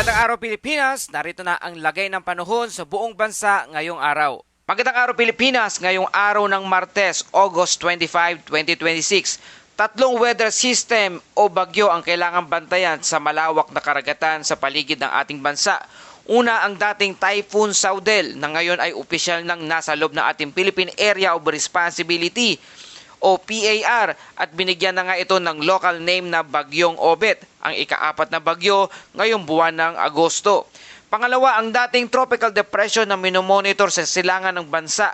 Magandang araw Pilipinas, narito na ang lagay ng panahon sa buong bansa ngayong araw. Magandang araw Pilipinas, ngayong araw ng Martes, August 25, 2026. Tatlong weather system o bagyo ang kailangang bantayan sa malawak na karagatan sa paligid ng ating bansa. Una ang dating Typhoon Saudel na ngayon ay opisyal nang nasa loob ng ating Philippine Area of Responsibility o PAR at binigyan na nga ito ng local name na Bagyong Obet, ang ika-4 na bagyo ngayong buwan ng Agosto. Pangalawa, ang dating tropical depression na minomonitor sa silangan ng bansa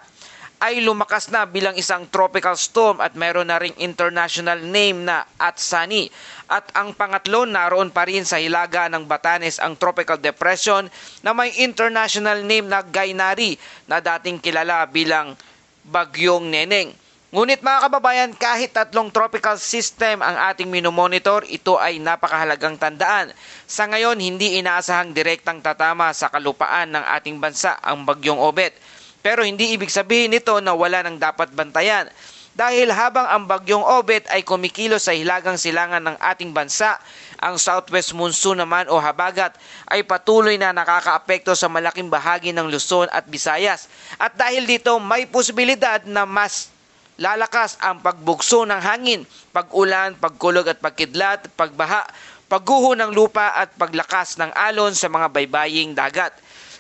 ay lumakas na bilang isang tropical storm at mayroon na ring international name na Atsani. At ang pangatlo, naroon pa rin sa hilaga ng Batanes ang tropical depression na may international name na Gainari na dating kilala bilang Bagyong Neneng. Ngunit mga kababayan, kahit tatlong tropical system ang ating minomonitor, ito ay napakahalagang tandaan. Sa ngayon, hindi inaasahang direktang tatama sa kalupaan ng ating bansa ang Bagyong Obet. Pero hindi ibig sabihin nito na wala nang dapat bantayan. Dahil habang ang Bagyong Obet ay kumikilos sa hilagang silangan ng ating bansa, ang southwest monsoon naman o habagat ay patuloy na nakakaapekto sa malaking bahagi ng Luzon at Visayas. At dahil dito may posibilidad na mas lalakas ang pagbugso ng hangin, pag-ulan, pagkulog at pagkidlat, pagbaha, pagguho ng lupa at paglakas ng alon sa mga baybaying dagat.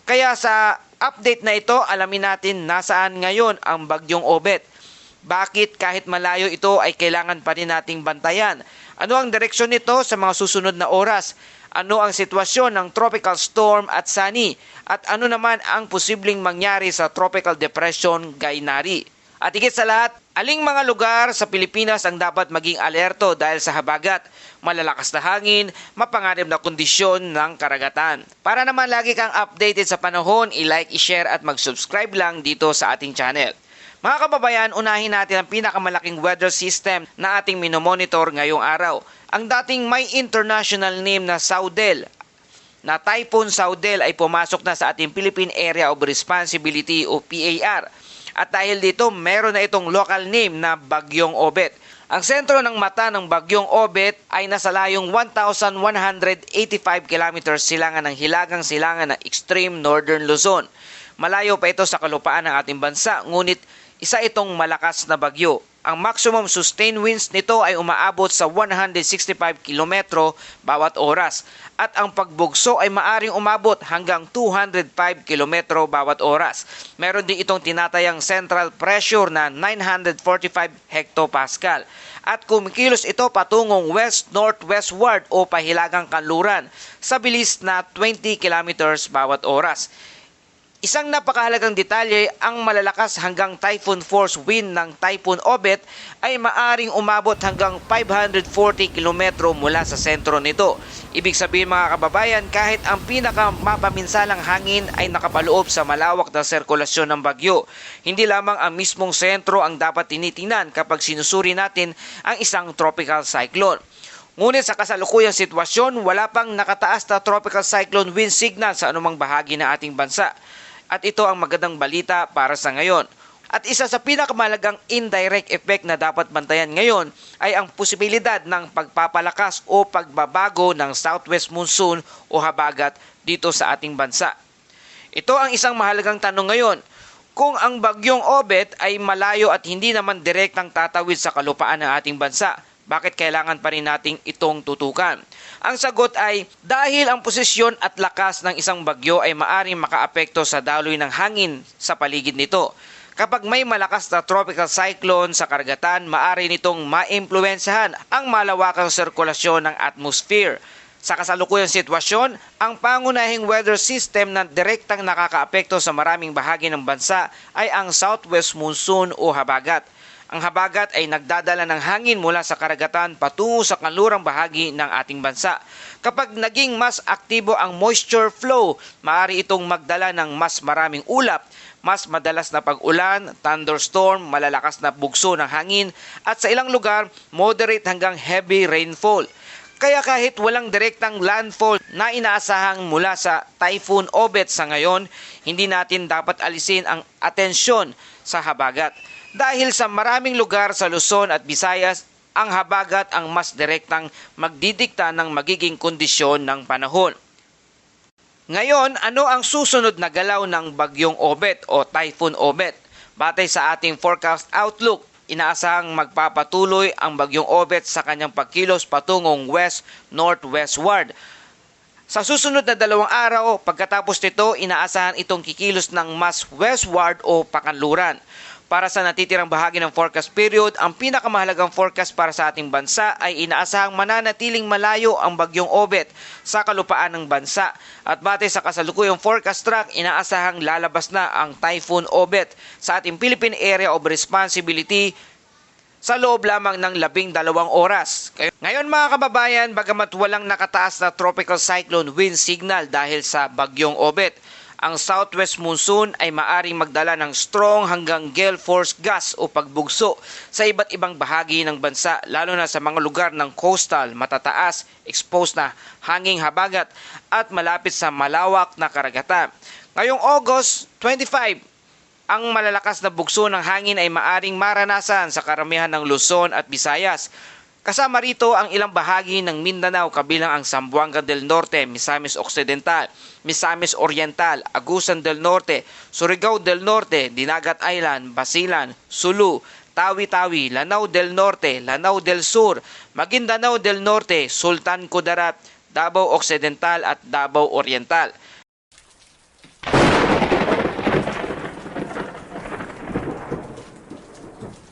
Kaya sa update na ito, alamin natin nasaan ngayon ang Bagyong Obet. Bakit kahit malayo ito ay kailangan pa rin nating bantayan? Ano ang direksyon nito sa mga susunod na oras? Ano ang sitwasyon ng tropical storm Atsani? At ano naman ang posibleng mangyari sa tropical depression Gainari? At higit sa lahat, aling mga lugar sa Pilipinas ang dapat maging alerto dahil sa habagat, malalakas na hangin, mapanganib na kondisyon ng karagatan. Para naman lagi kang updated sa panahon, i-like, i-share at mag-subscribe lang dito sa ating channel. Mga kababayan, unahin natin ang pinakamalaking weather system na ating minomonitor ngayong araw. Ang dating may international name na Saudel, na Typhoon Saudel ay pumasok na sa ating Philippine Area of Responsibility o PAR. At dahil dito, meron na itong local name na Bagyong Obet. Ang sentro ng mata ng Bagyong Obet ay nasa layong 1,185 kilometers silangan ng hilagang silangan ng extreme northern Luzon. Malayo pa ito sa kalupaan ng ating bansa, ngunit isa itong malakas na bagyo. Ang maximum sustained winds nito ay umaabot sa 165 kilometro bawat oras at ang pagbugso ay maaring umabot hanggang 205 kilometro bawat oras. Meron din itong tinatayang central pressure na 945 hectopascal at kumikilos ito patungong west-northwestward o pahilagang kanluran sa bilis na 20 kilometers bawat oras. Isang napakahalagang detalye, ang malalakas hanggang typhoon force wind ng Typhoon Obet ay maaring umabot hanggang 540 km mula sa sentro nito. Ibig sabihin mga kababayan, kahit ang pinakamapaminsalang hangin ay nakapaloob sa malawak na sirkulasyon ng bagyo, hindi lamang ang mismong sentro ang dapat tinitingnan kapag sinusuri natin ang isang tropical cyclone. Ngunit sa kasalukuyang sitwasyon, wala pang nakataas na tropical cyclone wind signal sa anumang bahagi ng ating bansa. At ito ang magandang balita para sa ngayon. At isa sa pinakamalagang indirect effect na dapat bantayan ngayon ay ang posibilidad ng pagpapalakas o pagbabago ng southwest monsoon o habagat dito sa ating bansa. Ito ang isang mahalagang tanong ngayon. Kung ang Bagyong Obet ay malayo at hindi naman direktang tatawid sa kalupaan ng ating bansa, bakit kailangan pa rin nating itong tutukan? Ang sagot ay dahil ang posisyon at lakas ng isang bagyo ay maaring makaapekto sa daloy ng hangin sa paligid nito. Kapag may malakas na tropical cyclone sa karagatan, maaari nitong maimpluwensyahan ang malawakang sirkulasyon ng atmosphere. Sa kasalukuyang sitwasyon, ang pangunahing weather system na direktang nakakaapekto sa maraming bahagi ng bansa ay ang southwest monsoon o habagat. Ang habagat ay nagdadala ng hangin mula sa karagatan patungo sa kanlurang bahagi ng ating bansa. Kapag naging mas aktibo ang moisture flow, maaari itong magdala ng mas maraming ulap, mas madalas na pag-ulan, thunderstorm, malalakas na bugso ng hangin, at sa ilang lugar, moderate hanggang heavy rainfall. Kaya kahit walang direktang landfall na inaasahang mula sa Typhoon Obet sa ngayon, hindi natin dapat alisin ang atensyon sa habagat. Dahil sa maraming lugar sa Luzon at Visayas, ang habagat ang mas direktang magdidikta ng magiging kondisyon ng panahon. Ngayon, ano ang susunod na galaw ng bagyong Obet o Typhoon Obet? Batay sa ating forecast outlook, inaasahang magpapatuloy ang bagyong Obet sa kanyang pagkilos patungong west-northwestward. Sa susunod na 2 araw, pagkatapos nito, inaasahan itong kikilos ng mas westward o pakanluran. Para sa natitirang bahagi ng forecast period, ang pinakamahalagang forecast para sa ating bansa ay inaasahang mananatiling malayo ang bagyong Obet sa kalupaan ng bansa. At batay sa kasalukuyang forecast track, inaasahang lalabas na ang Typhoon Obet sa ating Philippine Area of Responsibility sa loob lamang ng 12 oras. Ngayon mga kababayan, bagamat walang nakataas na tropical cyclone wind signal dahil sa bagyong Obet, ang southwest monsoon ay maaring magdala ng strong hanggang gale force gust o pagbugso sa iba't ibang bahagi ng bansa, lalo na sa mga lugar ng coastal, matataas, exposed na hanging habagat at malapit sa malawak na karagatan. Ngayong August 25, ang malalakas na bugso ng hangin ay maaring maranasan sa karamihan ng Luzon at Visayas. Kasama rito ang ilang bahagi ng Mindanao kabilang ang Zamboanga del Norte, Misamis Occidental, Misamis Oriental, Agusan del Norte, Surigao del Norte, Dinagat Island, Basilan, Sulu, Tawi-Tawi, Lanao del Norte, Lanao del Sur, Maguindanao del Norte, Sultan Kudarat, Davao Occidental at Davao Oriental.